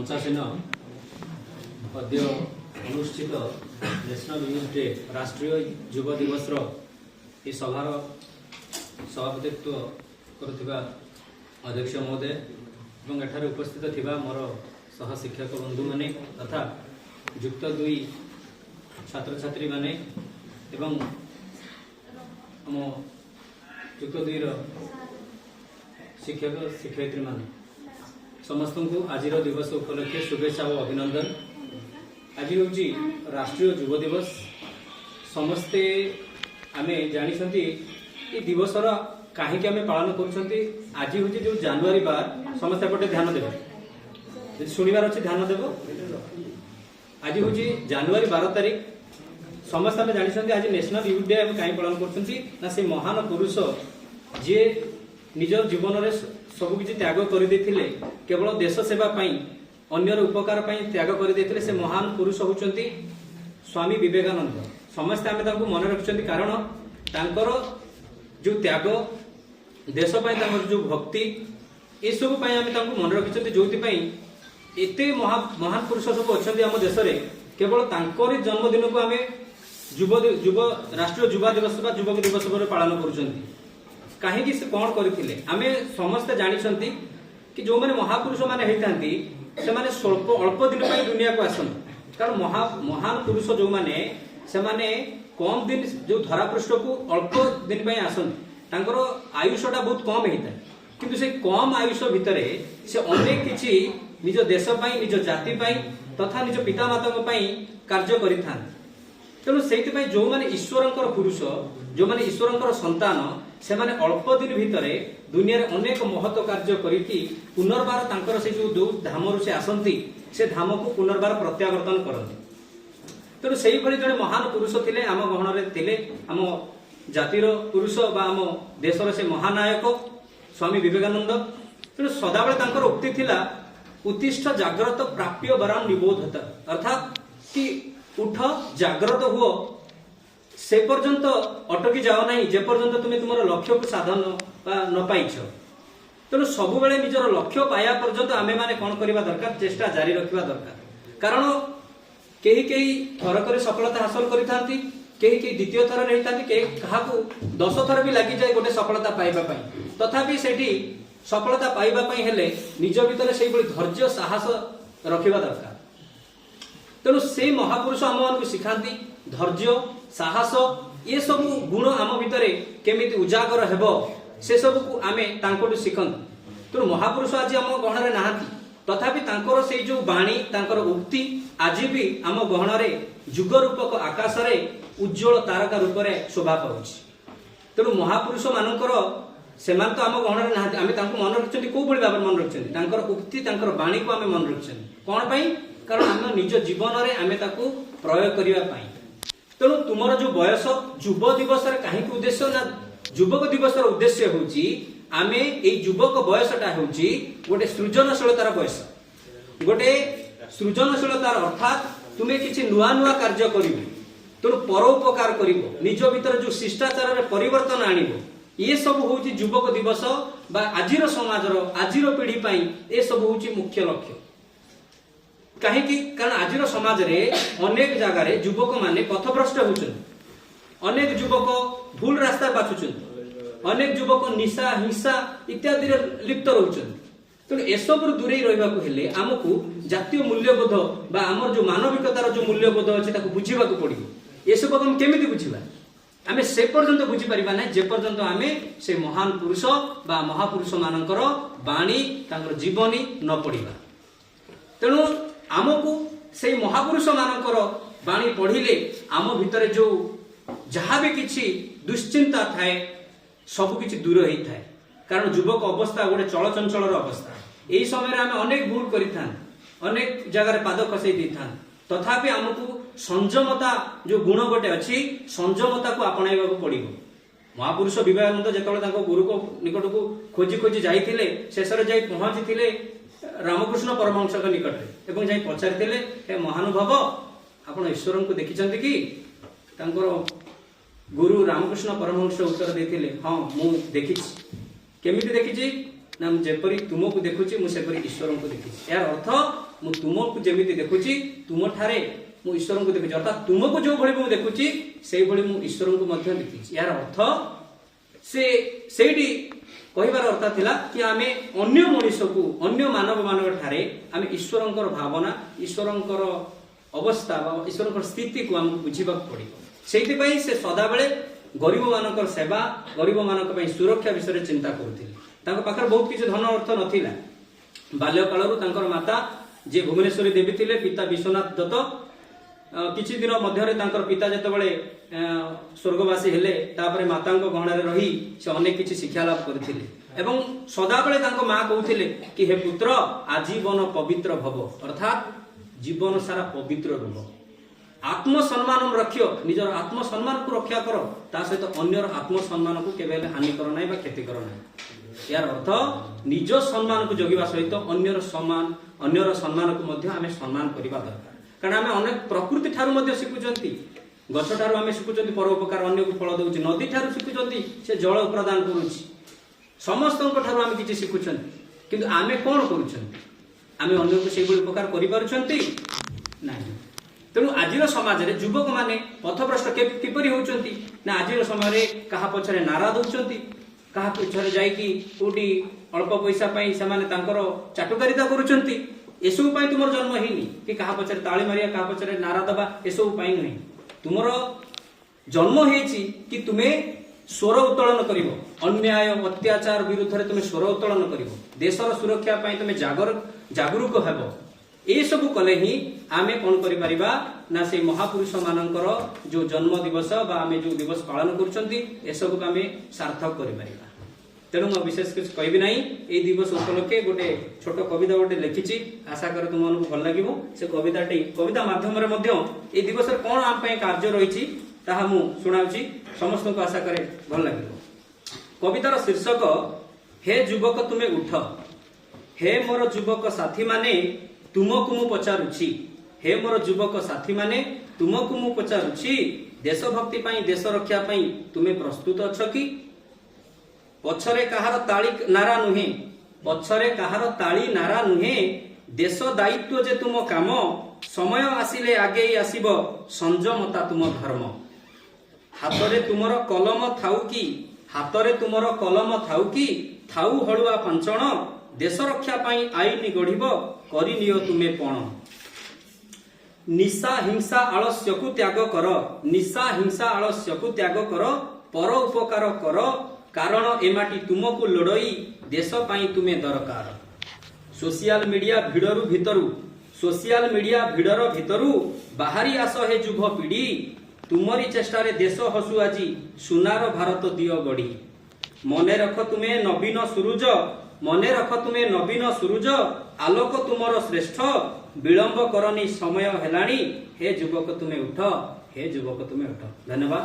मंचासीन अद्य अनुष्ठित national youth day राष्ट्रीय युव दिवस ये सभार सभापतित्व करुवा अध्यक्ष महोदय और एठारे उपस्थित थिबा मोर सह शिक्षक बंधु माने तथा युक्त दुई छात्र छात्री माने एवं आम युक्त दुई शिक्षक शिक्षयित्री माने समस्त को आज दिवस उपलक्षे शुभेच्छा और अभिनंदन। आज हूँ राष्ट्रीय युव दिवस। समस्ते आमे जानी ये दिवसर कहीं आम पालन कर आज हूँ जो जनवरी 12 समस्त एपटे ध्यान देवे शुणवार अच्छे ध्यान देव। आज हूँ जनवरी 12 तारीख समस्त आम जानी आज नेशनल यूथ डे आम कहीं पालन कर महान पुरुष जी निज जीवन में सबकि त्याग करदे केवल देश सेवा अन्यर उपकार त्याग करदे से महान पुरुष होती स्वामी विवेकानंद। समस्ते आम मन रखिंट कारण तांकर जो त्याग देश जो भक्ति ये सब आम मन रखिंट जो एत महान पुरुष सब अच्छा आम देश में केवल तांकर जन्मदिन को आम युव राष्ट्रीय युवा दिवस युवक दिवस पालन कर कहीं से कौन करते आम समस्ते जानी कि जो मैंने महापुरुष मैंने से माने स्वल्प अल्प दिन दुनिया को आसती कारण महान पुरुष जो मैंने से माने कम दिन जो धरापृष्ठ को अल्प दिन आसती आयुषटा बहुत कम होता है किंतु से कम आयुष भितर से अनेक किछि निज देश निज जाति तथा निज पिता माता कार्य करिथां। तेणु से जो मैंने ईश्वर पुरुष जो मैंने ईश्वर संतान से माने अल्प दिन भितर दुनिया रे अनेक महत्व कार्य करिकी पुनर्बार तांकर से जो धाम से आसंती से धाम को पुनर्बार प्रत्यावर्तन करती। तेणु से जड़े महान पुरुष थिले आम गहन रे थिले आम जातिर पुरुष बा आम देशर से महानायक स्वामी विवेकानंद। तेणु सदाबले तांकर उक्ति थिला उत्तिष्ठ जाग्रत प्राप्य वरान निबोधत अर्थात कि उठ जाग्रत हुओ से पर्यंत अटकी जाओ नहीं जे पर्यंत तुम्हें तुम लक्ष्य को साधन न पाइछ। तेणु सब बेले निजर लक्ष्य पाया पर्यंत आमे माने कौन करबा दरकार चेष्टा जारी रखिबा दरकार कारण केही केही थरक सफलता हासिल करिथांती केही केही द्वितीय थर रहिथांती केही काहाकू 10 थर भी लागि जाय गोटे सफलता पाइबा पई तथापि सेठी सफलता पाइबा पई हेले निज भीतर सेही बळी धैर्य साहस रखिबा दरकार। तेणु से महापुरुष आम मान शिखाती धैर्य साहस ये सब गुण आम भितर केमिति उजागर हेबो से सब को आमे तांकोटु शिखंतु। तेणु महापुरुष आज आम गहन रे नाहांती तथापि तांकर से जो बाणी तांकर उक्ति आज भी आम गहन रे जुग रूपक आकाश रे उज्जवल तारका रूप रे शोभा पाउछि। तेणु महापुरुष मानकर सेमान तो आम गहन रे नाहांती आमे तांको मन रखिछन्ती को बळी भाबरे मन रखिछन्ती तांकर उक्ति तांकर बाणी को आमे मन रखिछन्ती कोन पई कारण आम निज जीवन रे आमे ताको प्रयोग करिवा पई। तेणु तुमर जो बयस युव दिवस कहीं उद्देश्य ना युवक दिवस उद्देश्य होची आमे ए युवक बयसटा होची गोटे सृजनशीलतार बयस गोटे सृजनशीलतार अर्थात तुमे किछि नुआ नुआ कार्य करिवो तेणु परोपकार करिवो निज भीतर जो शिष्टाचार रे परिवर्तन आनिवो ये सब होची युवक दिवस बा आजिर समाजर आजिर पीढ़ी पई ए सब होची मुख्य लक्ष्य। कहीं कारण आजिर समाज रे अनेक जगह रे युवक माने पथभ्रष्ट होचन अनेक युवक भूल रास्ता बाछुचन अनेक युवक निशा हिंसा इत्यादि रे लिप्त रहउचन। तेणु एसब दूरे रहिबा को हेले आमको जातीय मूल्यबोध बा आमर जो मानविकतार जो मूल्यबोध अछि ताको बुझिबा को पड़िबो। एसब हम केमिति बुझिबा आमे से पर्यंत बुझी परिबा नै जे पर्यंत आमे से महान पुरुष बा महापुरुष मानकर बाणी तांकर जीवनी न पढ़िबा। तेणु आमको से महापुरुष मानकर बाणी पढ़िले आम भितर जो जहाँ भी किछि दुश्चिंता थाए सब किछि दूर होता है कारण युवक अवस्था गोटे चलचंचल अवस्था यही समय आम अनेक भूल करिथां अनेक जगह पाद खसई देथां तथापि आमको संयमता जो गुण गोटे अच्छी संयमता को आपणाइबा को पड़िबो। महापुरुष विवेकानंद जेतबेले तांको गुरु को निकट को खोजी खोजी जाइथिले शेषरे जाई पहुंचीथिले रामकृष्ण परमहंस निकट में जाई पचारिथिले हे महानुभाव आपण ईश्वर को देखिछन्ति कि तांकर गुरु रामकृष्ण परमहंस उत्तर देथिले हां मु देखिछि केमिति देखिछि ना जेपरी तुमको देखुची मु सेपरी ईश्वर को देखी यार अर्थ मु तुमको जेमिति देखुची तुम ठारे मु ईश्वर को देखुची अर्थात तुमको जो भଳି मु देखुची सेही भଳି मु ईश्वर को मध्य देखी यार अर्थ से सेठी कहबार अर्थ थिला कि आमे अन्य मनुष्य को अन्य मानव मानव ठारे आमे ईश्वरंकर भावना ईश्वरंकर अवस्था ईश्वरंकर स्थिति को हमको बुझीबा पड़िबो सेठी पई से सदा बेले गरीब मानकर सेवा गरीब मानक पई सुरक्षा विषय चिंता करुथिले तांको पाखर बहुत किछ धन अर्थ नथिला बाल्य कालरु तांकर माता जे भुवनेश्वरी देवी थिले पिता विश्वनाथ दत्त किछि दिन मध्यरे तांकर पिता जेतेबेले स्वर्गवासी हेले तापरे मातांको गहणारे रही से अनेक किछि शिक्षा लाभ करथिले एवं सदा बेले तांको मां कहउथिले कि हे पुत्र आजीवन पवित्र भव अर्थात जीवन सारा पवित्र रहो आत्मसम्मान रखियो निजर आत्मसम्मान को रक्षा कर ता सहित अन्यर आत्मसम्मान को केबे हानि कर नाही बा क्षति कर नाही यार अर्थ निज सम्मान को जगिबा सहित अन्यर सम्मान को मध्य आमे सम्मान करिबा दरकार कारण आमे अनेक प्रकृति ठारू मध्य शिखुचंती गछ ठारू आमे शिखुचंती परोपकार अन्य को फल दउची नदी ठारू शिखुचंती से जल प्रदान करूची समस्त ठारू आमे किछि शिखुचंती किंतु आमे कोन करूचंती आमे अन्य को सेहि उपकार करि पारुचंती नाही तेणु आज समाज रे युवक माने पथभ्रष्ट किपरि होउचंती ना आज समय कहा पछरे नारा दउचंती कहा पछरे जाई कि कोडी अल्प पैसा पई से माने तांकर चाटुकारिता करूचंती एसु पई तुमर जन्म हेनी कि कहा पछरे ताळी मारिया कहा पछरे नारा दबा एसु पई नहीं तुमर जन्म हेची कि तुमे स्वर उत्तोलन करिवो अन्याय अत्याचार विरुद्ध रे तुमे स्वर उत्तोलन करिवो देशर सुरक्षा पई तुमे जागरूक हेबो ए सब कले ही आमे कोन करि परिबा ना से महापुरुष मानकर जो जन्म दिवस बा आमे जो दिवस पालन करछंती ए सब को आमे सार्थक करि परिबा तेणु म विशेष कुछ कहबी नाही ए दिवस उपलक्षे गोटे छोट कविता गोटे लिखिछि आशा कर तुम मन को भल लागिवो से कविता माध्यम रे मध्य ए दिवस रे कोन आम पय कार्य रहिछि ताहा मु सुनाउछि समस्त को आशा करे भल लागिवो कवितार शीर्षक हे युवक तुमे उठ हे मोर युवक साथी माने तुमको मु पचारुछि हे मोर युवक साथी माने तुमको मु पचारुछि देशभक्ति पई देश रक्षा पई तुमे प्रस्तुत अछ कि पछरे कहार ताली नारा नुहे पछरे कहार ताली नारा नुहे देश दायित्व जे तुम काम समय आसिले आगे आसीबो संयमता तुम धर्म हातरे तुमर कलम थाउ कि हातरे तुमर कलम थाउ कि थाउ हळुआ पंचण देश रक्षा पई आईन गढ़िब करि नियो तुमे पण निशा हिंसा आलस्य को त्याग कर निशा हिंसा आलस्य को त्याग कर पर उपकार कर कारण एमाटी तुमको लड़ई देश पई तुमे दरकार सोशल मीडिया भिडरु भितरु सोशल मीडिया भिडर भितरु बाहरी आस हे जुभ पीढ़ी तुमरी चेष्टा रे देश हसु आजी सुनार भारत दियो गढ़ी मने रख तुमे नवीन सूरज मने रख तुमे नवीन सूरज आलोक तुमर श्रेष्ठ विलंब करनी समय हेलाणी हे युवक तुमे उठ हे युवक तुमे उठ धन्यवाद।